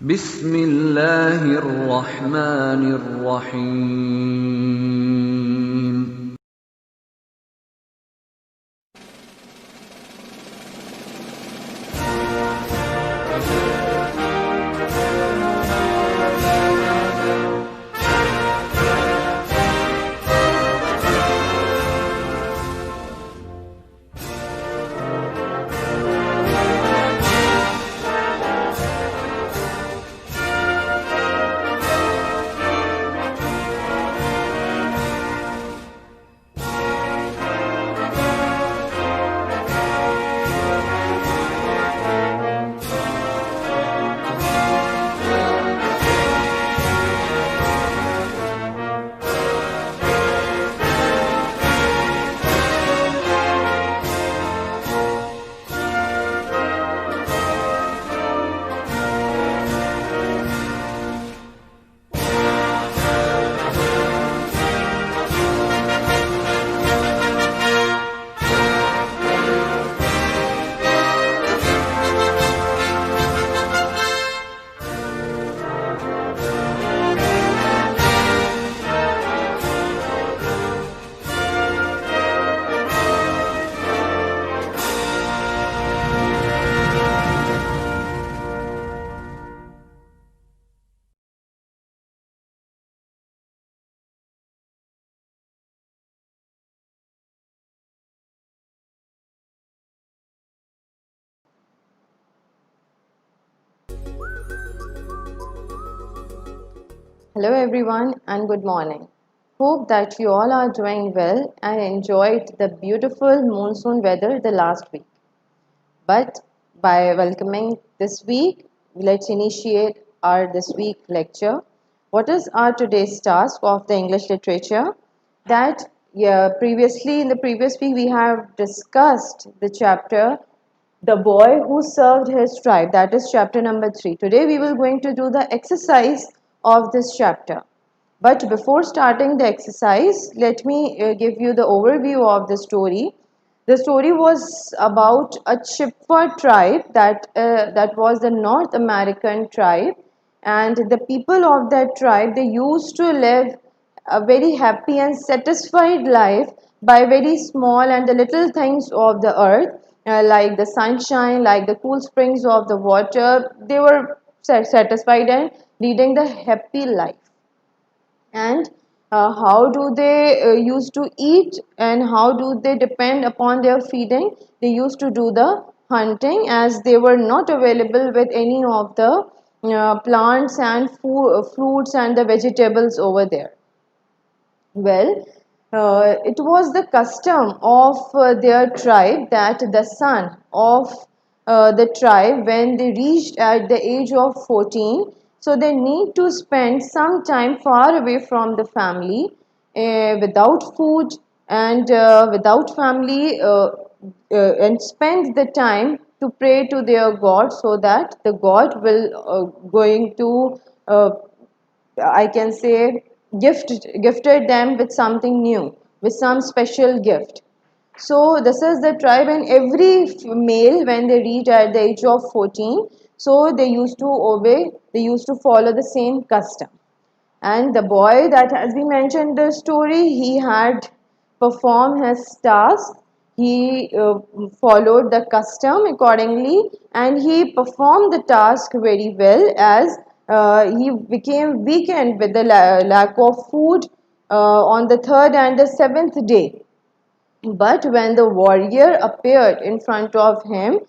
بسم الله الرحمن الرحيم. Hello everyone and good morning. Hope that you all are doing well and enjoyed the beautiful monsoon weather the last week. But by welcoming this week, let's initiate our this week lecture. What is our today's task of the English literature? That previously in the previous week we have discussed the chapter The Boy Who Served His Tribe. That is chapter number 3. Today we will going to do the exercise of this chapter. But before starting the exercise, let me give you the overview of the story. The story was about a Chippewa tribe that was the North American tribe, and the people of that tribe, they used to live a very happy and satisfied life by very small and the little things of the earth, like the sunshine, like the cool springs of the water. They were satisfied and leading the happy life. And how do they used to eat, and how do they depend upon their feeding? They used to do the hunting, as they were not available with any of the plants and fruits and the vegetables over there. Well, it was the custom of their tribe that the son of the tribe, when they reached at the age of 14, so they need to spend some time far away from the family, without food and without family, and spend the time to pray to their God, so that the God will going to I can say gifted them with something new, with some special gift. So this is the tribe, and every male, when they reach at the age of 14, so they used to obey, they used to follow the same custom. And the boy that has been mentioned in the story, he had performed his task. He followed the custom accordingly, and he performed the task very well, as he became weakened with the lack of food on the third and the seventh day. But when the warrior appeared in front of him,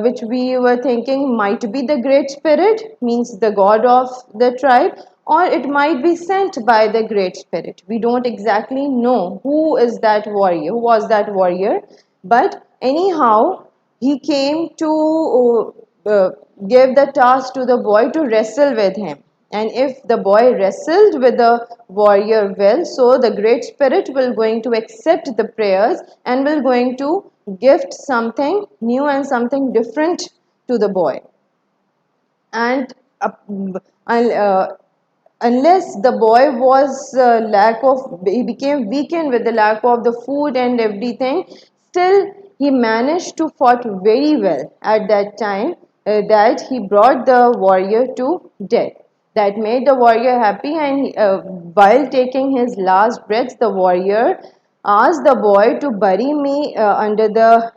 which we were thinking might be the Great Spirit, means the god of the tribe, or it might be sent by the Great Spirit. We don't exactly know who is that warrior, who was that warrior, but anyhow, he came to give the task to the boy to wrestle with him. And if the boy wrestled with the warrior well, so the Great Spirit will going to accept the prayers and will going to gift something new and something different to the boy. And unless the boy was he became weakened with the lack of the food and everything, still he managed to fought very well at that time, that he brought the warrior to death. That made the warrior happy, and while taking his last breath, the warrior asked the boy to bury me under the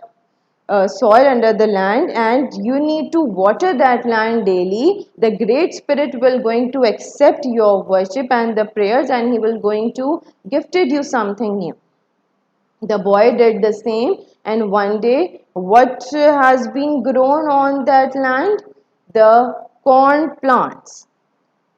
soil under the land, and you need to water that land daily. The great spirit will going to accept your worship and the prayers, and he will going to gifted you something new. The boy did the same, and one day, what has been grown on that land? The corn plants.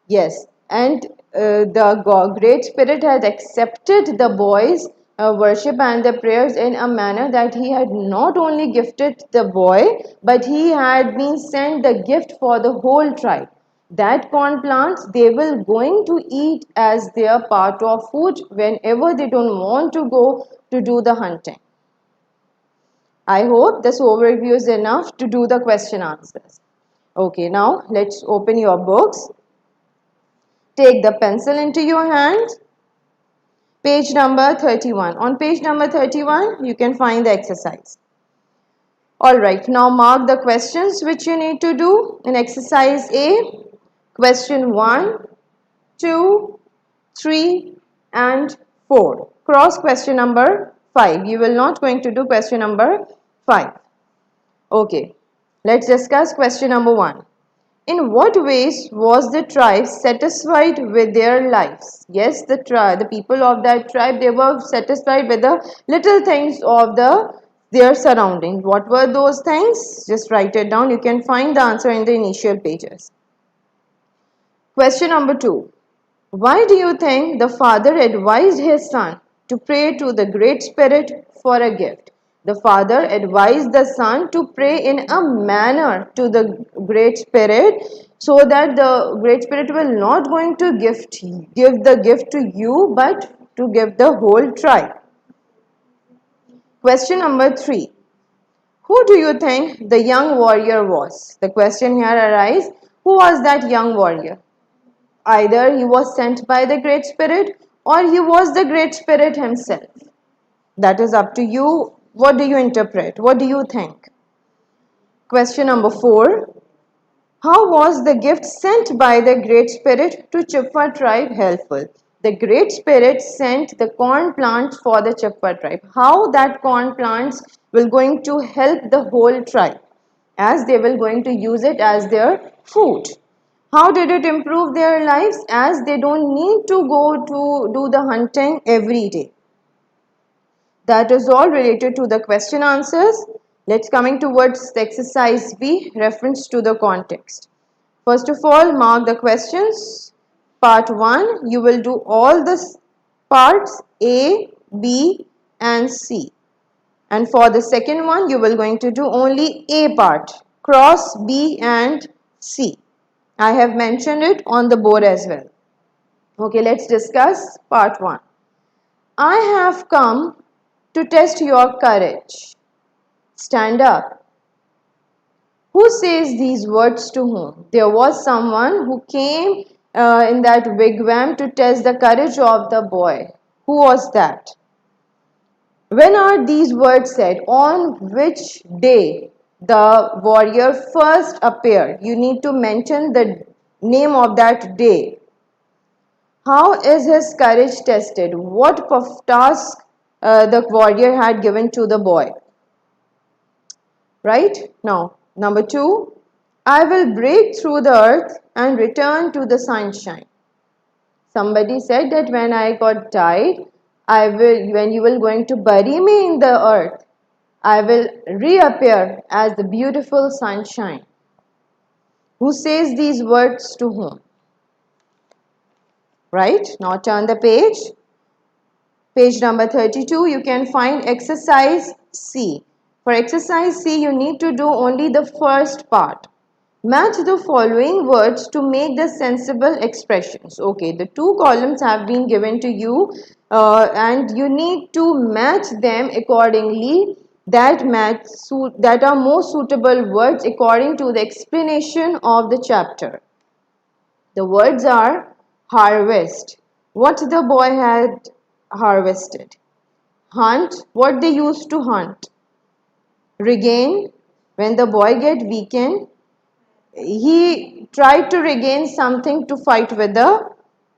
Yes, and the Great Spirit has accepted the boy's worship and the prayers in a manner that he had not only gifted the boy, but he had been sent the gift for the whole tribe. That corn plants they will going to eat as their part of food whenever they don't want to go to do the hunting. I hope this overview is enough to do the question answers. Okay, now let's open your books. Take the pencil into your hand. Page number 31. On page number 31, you can find the exercise. Alright, now mark the questions which you need to do in exercise A. Question 1, 2, 3 and 4. Cross question number 5. You will not going to do question number 5. Okay, let's discuss question number 1. In what ways was the tribe satisfied with their lives? Yes, the people of that tribe, they were satisfied with the little things of their surroundings. What were those things? Just write it down. You can find the answer in the initial pages. Question number 2. Why do you think the father advised his son to pray to the Great Spirit for a gift? The father advised the son to pray in a manner to the Great Spirit so that the Great Spirit will not going to give the gift to you but to give the whole tribe. Question number 3. Who do you think the young warrior was? The question here arises, who was that young warrior? Either he was sent by the Great Spirit or he was the Great Spirit himself. That is up to you. What do you interpret? What do you think? Question number 4. How was the gift sent by the Great Spirit to Chippa tribe helpful? The Great Spirit sent the corn plants for the Chippa tribe. How that corn plants will going to help the whole tribe, as they will going to use it as their food. How did it improve their lives? As they don't need to go to do the hunting every day. That is all related to the question answers. Let's coming towards the exercise B, reference to the context. First of all, mark the questions. Part 1, you will do all the parts A, B and C. And for the second one, you will going to do only A part, cross B and C. I have mentioned it on the board as well. Okay, let's discuss part 1. I have come to test your courage. Stand up. Who says these words to whom? There was someone who came in that wigwam to test the courage of the boy. Who was that? When are these words said? On which day the warrior first appeared? You need to mention the name of that day. How is his courage tested? What task the warrior had given to the boy? Right? Now, number 2, I will break through the earth and return to the sunshine. Somebody said that when I got died, when you will going to bury me in the earth, I will reappear as the beautiful sunshine. Who says these words to whom? Right? Now turn the page. Page number 32, you can find exercise C. For exercise C, you need to do only the first part. Match the following words to make the sensible expressions. Okay, the 2 columns have been given to you and you need to match them accordingly. That are more suitable words according to the explanation of the chapter. The words are harvest, what the boy had harvested. Hunt, what they used to hunt. Regain, when the boy get weakened. He tried to regain something to fight with the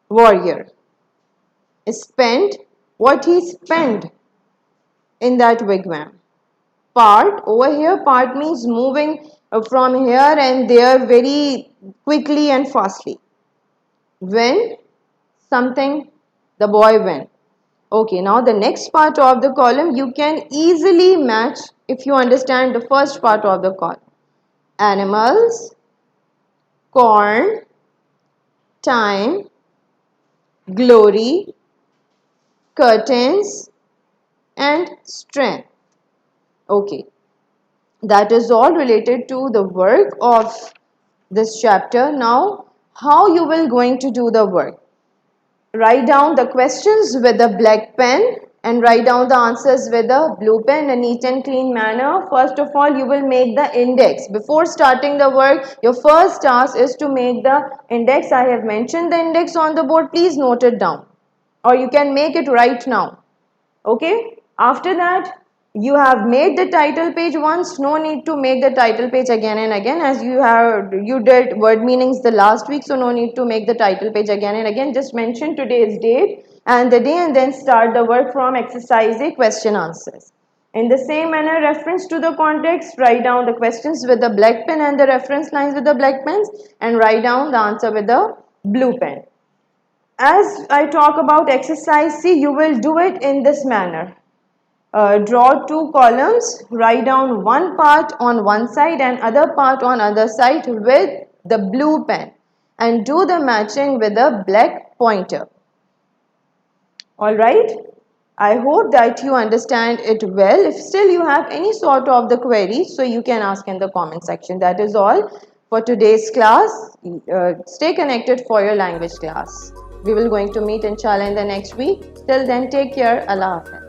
warrior. Spent what he spent in that wigwam. Part over here, part means moving from here and there very quickly and fastly. When something, the boy went. Okay, now the next part of the column you can easily match if you understand the first part of the column. Animals, corn, time, glory, curtains, and strength. Okay, that is all related to the work of this chapter. Now, how you will going to do the work? Write down the questions with a black pen and write down the answers with a blue pen in a neat and clean manner. First of all, you will make the index. Before starting the work, your first task is to make the index. I have mentioned the index on the board. Please note it down, or you can make it right now. Okay, after that you have made the title page once. No need to make the title page again and again, as you did word meanings the last week, so no need to make the title page again and again. Just mention today's date and the day and then start the work from exercise A, question answers. In the same manner, reference to the context, write down the questions with the black pen and the reference lines with the black pens, and write down the answer with the blue pen. As I talk about exercise C, you will do it in this manner. Draw two columns, write down one part on one side and other part on other side with the blue pen, and do the matching with a black pointer. Alright, I hope that you understand it well. If still you have any sort of the query, so you can ask in the comment section. That is all for today's class. Stay connected for your language class. We will going to meet inshallah in the next week. Till then, take care. Allah Hafiz.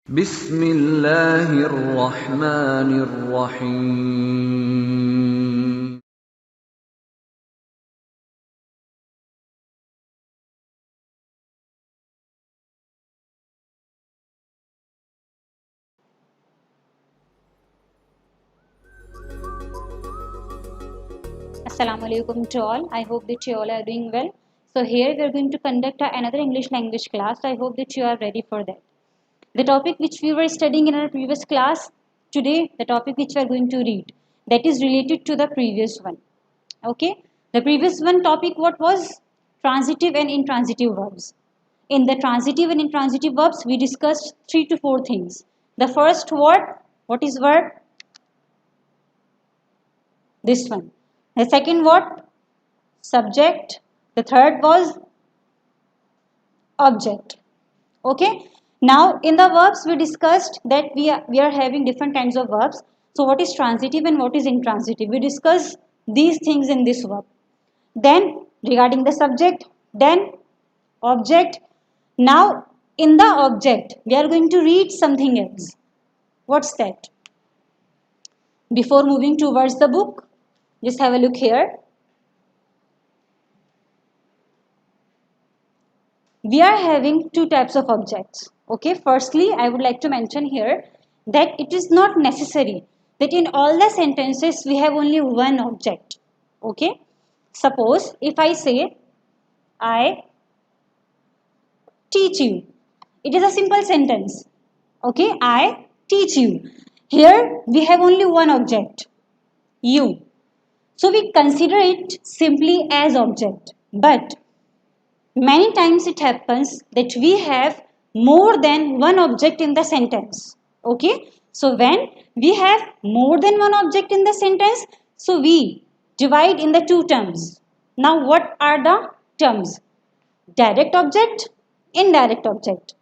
بسم الله الرحمن الرحيم Assalamu alaikum to all. I hope that you all are doing well. So here we are going to conduct another English language class. I hope that you are ready for that. The topic which we were studying in our previous class, today the topic which we are going to read, that is related to the previous one. Okay? The previous one topic what was? Transitive and intransitive verbs. In the transitive and intransitive verbs, we discussed 3 to 4 things. The first word, what is verb? This one. The second word, subject. The third was object. Okay. Now in the verbs we discussed that we are having different kinds of verbs. So what is transitive and what is intransitive? We discuss these things in this verb. Then regarding the subject, then object. Now in the object we are going to read something else. What's that? Before moving towards the book, just have a look here. We are having two types of objects. Okay, firstly, I would like to mention here that it is not necessary that in all the sentences we have only one object. Okay, suppose if I say, I teach you, it is a simple sentence. Okay, I teach you. Here we have only one object, you. So we consider it simply as object. But many times it happens that we have more than one object in the sentence. Okay. So when we have more than one object in the sentence, so we divide in the two terms. Now what are the terms? Direct object, indirect object.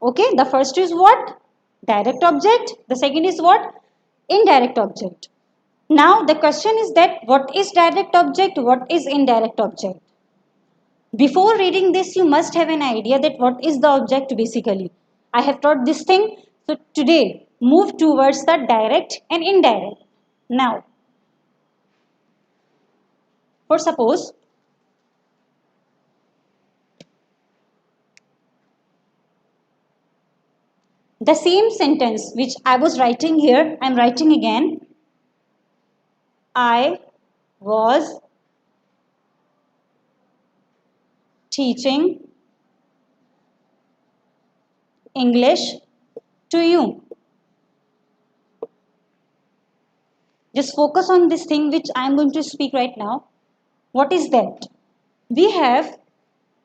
Okay. The first is what? Direct object. The second is what? Indirect object. Now the question is that what is direct object? What is indirect object? Before reading this, you must have an idea that what is the object basically. I have taught this thing. So today, move towards the direct and indirect. Now, for suppose, the same sentence which I was writing here, I am writing again. I was teaching English to you. Just focus on this thing which I am going to speak right now. What is that? We have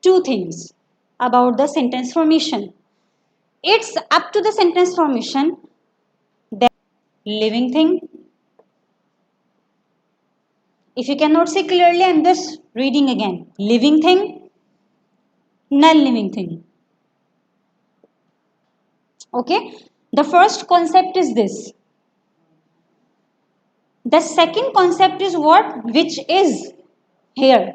two things about the sentence formation. It's up to the sentence formation that living thing. If you cannot see clearly, I'm just reading again. Living thing, non-living thing. Okay. The first concept is this. The second concept is what? Which is here.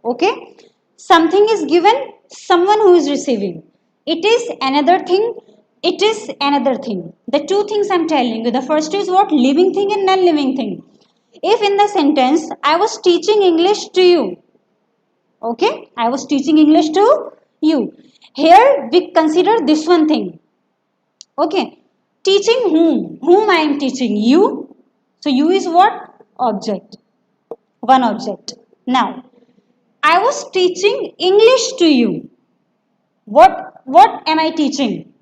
Okay. Something is given, someone who is receiving. It is another thing. It is another thing. The two things I'm telling you. The first is what? Living thing and non-living thing. If in the sentence, I was teaching English to you. Okay, I was teaching English to you. Here we consider this one thing. Okay, teaching whom? Whom I am teaching? You. So you is what? Object. One object. Now, I was teaching English to you. What am I teaching?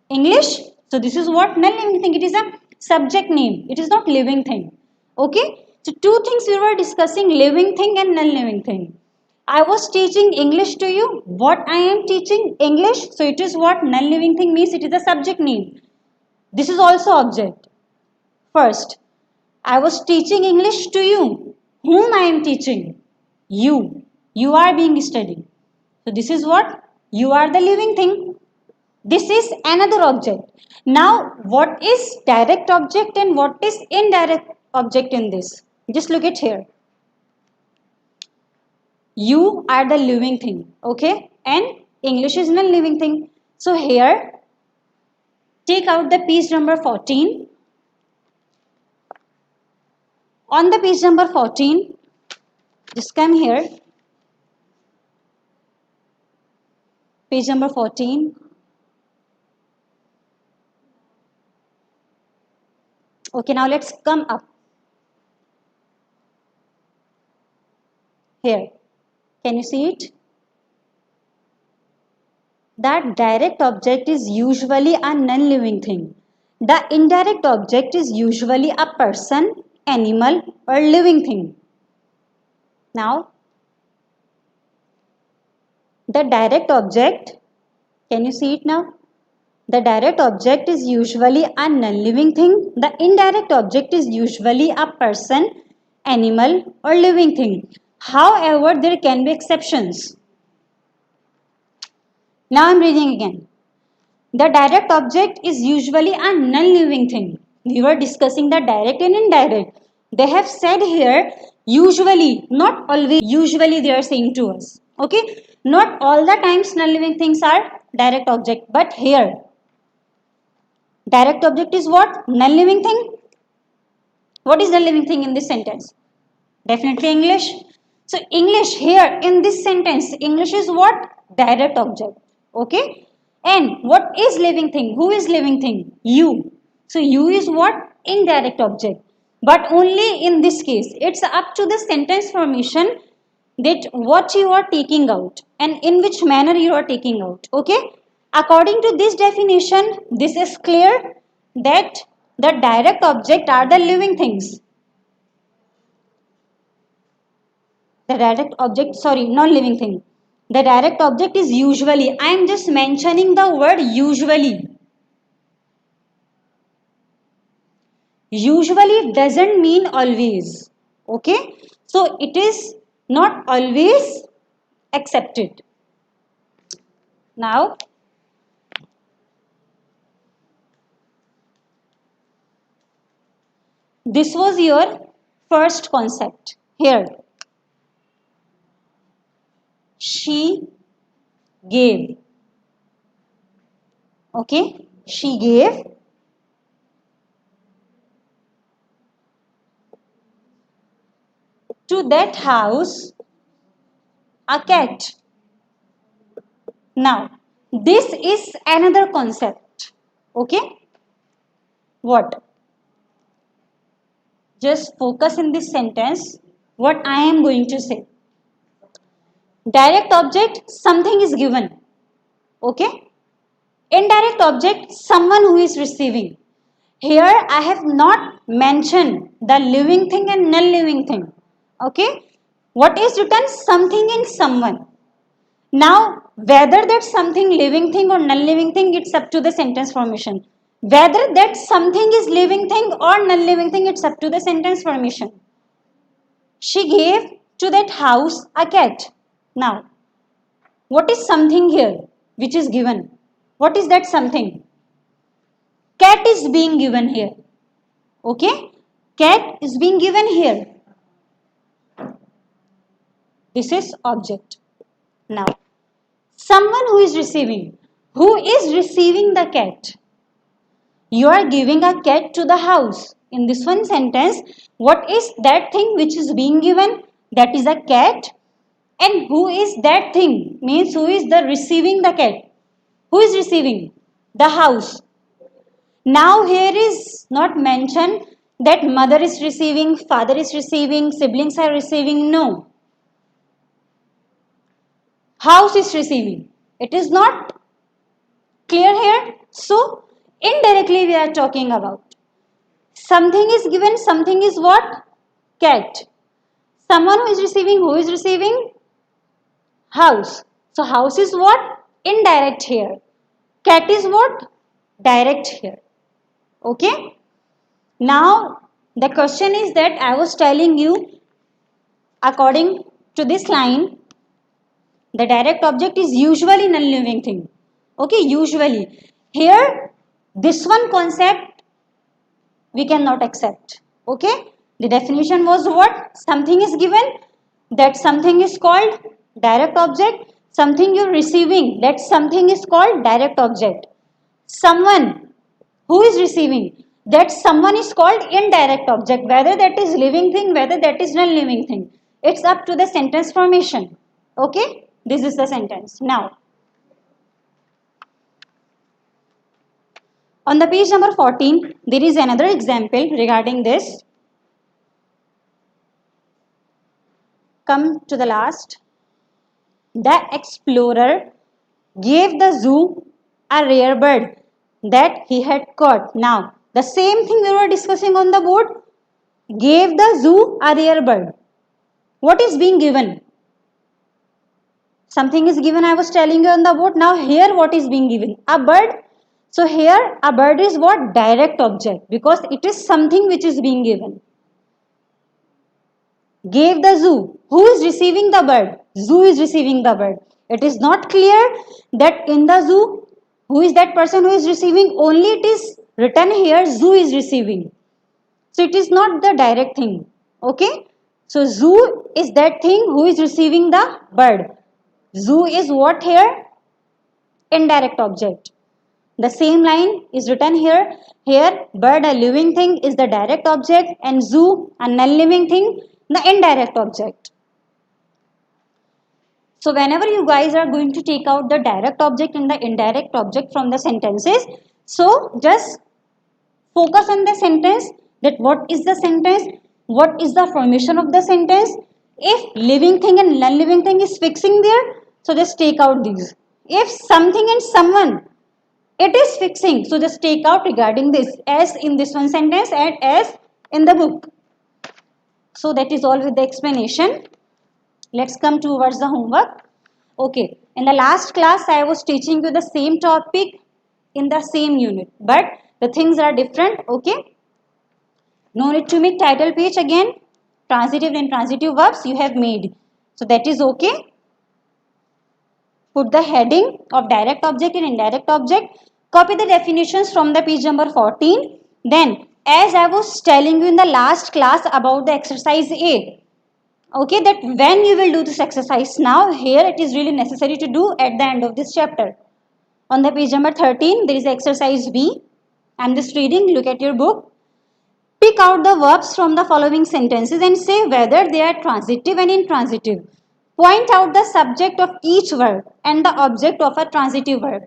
English. So this is what? Non-living thing. It is a subject name. It is not living thing. Okay. So two things we were discussing, living thing and non-living thing. I was teaching English to you. What I am teaching? English. So it is what? Non-living thing means it is a subject name. This is also object. First, I was teaching English to you. Whom I am teaching? You. You are being studied. So this is what? You are the living thing. This is another object. Now, what is direct object and what is indirect object in this? Just look at here. You are the living thing, okay? And English is non-living thing. So here, Take out the page number 14. On the page number 14, just come here. Page number 14. Okay, now let's come up. Here. Can you see it? That direct object is usually a non-living thing. The indirect object is usually a person, animal, or living thing. Now, the direct object, can you see it now? The direct object is usually a non-living thing. The indirect object is usually a person, animal, or living thing. However, there can be exceptions. Now I am reading again. The direct object is usually a non-living thing. We were discussing the direct and indirect. They have said here, usually, not always, usually they are saying to us. Okay? Not all the times non-living things are direct object, but here, direct object is what? Non-living thing. What is non-living thing in this sentence? Definitely English. So English here in this sentence, English is what? Direct object. Okay? And what is living thing? Who is living thing? You. So you is what? Indirect object. But only in this case, it's up to the sentence formation that what you are taking out and in which manner you are taking out. Okay? According to this definition, this is clear that the direct object are the living things. The direct object, sorry, non-living thing. The direct object is usually, I am just mentioning the word usually. Usually doesn't mean always. Okay? So it is not always accepted. Now, this was your first concept. Here, she gave. Okay? She gave to that house a cat. Now, this is another concept. Okay? What? Just focus in this sentence what I am going to say. Direct object, something is given. Okay? Indirect object, someone who is receiving. Here I have not mentioned the living thing and non-living thing. Okay? What is written? Something and someone. Now, whether that something living thing or non-living thing, it's up to the sentence formation. Whether that something is living thing or non-living thing, it's up to the sentence formation. She gave to that house a cat. Now, what is something here which is given? What is that something? Cat is being given here. Okay? Cat is being given here. This is object. Now, someone who is receiving. Who is receiving the cat? You are giving a cat to the house. In this one sentence, what is that thing which is being given? That is a cat. And who is that thing? Means who is the receiving the cat? Who is receiving? The house. Now here is not mentioned that mother is receiving, father is receiving, siblings are receiving. No. House is receiving. It is not clear here. So, indirectly we are talking about. Something is given, something is what? Cat. Someone who is receiving? House. So, house is what? Indirect here. Cat is what? Direct here. Okay? Now, the question is that I was telling you, according to this line, the direct object is usually non-living thing. Okay, usually. Here, this one concept we cannot accept. Okay, the definition was what? Something is given, that something is called direct object. Something you're receiving, that something is called direct object. Someone Who is receiving? That someone is called indirect object, whether that is living thing, whether that is non-living thing. It's up to the sentence formation. Okay, this is the sentence. Now, on the page number 14, there is another example regarding this. Come to the last. The explorer gave the zoo a rare bird that he had caught. Now, the same thing we were discussing on the board. Gave the zoo a rare bird. What is being given? Something is given, I was telling you on the board. Now here what is being given? A bird. So here a bird is what? Direct object, because it is something which is being given. Gave the zoo. Who is receiving the bird? Zoo is receiving the bird. It is not clear that in the zoo, who is that person who is receiving? Only it is written here, zoo is receiving. So it is not the direct thing. Okay. So zoo is that thing who is receiving the bird. Zoo is what here? Indirect object. The same line is written here. Here, bird, a living thing, is the direct object, and zoo, a non-living thing, the indirect object. So whenever you guys are going to take out the direct object and the indirect object from the sentences, so just focus on the sentence, that what is the sentence, what is the formation of the sentence. If living thing and non-living thing is fixing there, so just take out these. If something and someone, it is fixing, so just take out regarding this, as in this one sentence and as in the book. So that is all with the explanation. Let's come towards the homework. Okay, in the last class I was teaching you the same topic in the same unit, but the things are different. Okay, no need to make title page again. Transitive and intransitive verbs you have made, so that is okay. Put the heading of direct object and indirect object. Copy the definitions from the page number 14. Then, as I was telling you in the last class about the exercise A, okay, that when you will do this exercise, now here it is really necessary to do at the end of this chapter. On the page number 13, there is exercise B. I am just reading, look at your book. Pick out the verbs from the following sentences and say whether they are transitive and intransitive. Point out the subject of each verb and the object of a transitive verb.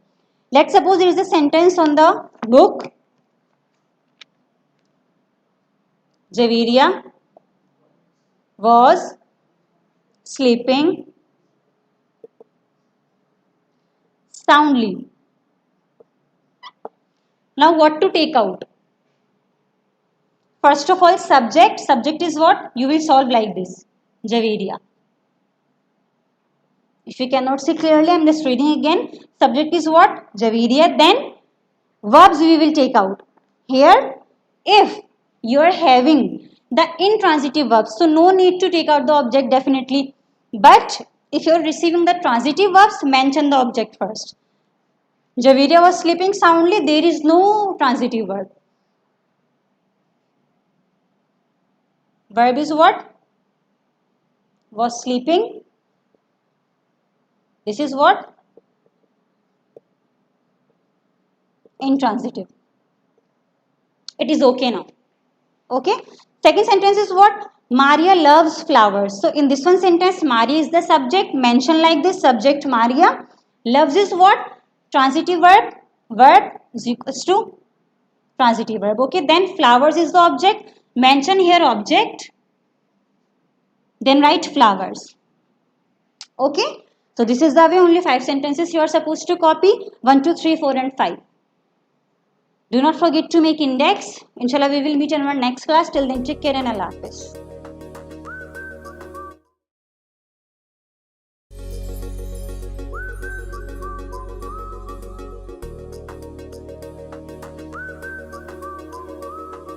Let's suppose there is a sentence on the book. Javiria was sleeping soundly. Now what to take out? First of all, subject. Subject is what? You will solve like this. Javiria. If you cannot see clearly, I am just reading again. Subject is what? Javiria. Then verbs we will take out. Here, if you are having the intransitive verbs, so no need to take out the object definitely. But if you are receiving the transitive verbs, mention the object first. Javiria was sleeping soundly. There is no transitive verb. Verb is what? Was sleeping. This is what? Intransitive. It is okay now. Okay. Second sentence is what? Maria loves flowers. So in this one sentence, Maria is the subject. Mention like this, subject Maria. Loves is what? Transitive verb. Verb is equals to transitive verb. Okay. Then flowers is the object. Mention here object. Then write flowers. Okay. So this is the way, only 5 sentences you are supposed to copy. 1, 2, 3, 4 and 5. Do not forget to make index. Inshallah we will meet in our next class. Till then, take care and Allah Hafiz.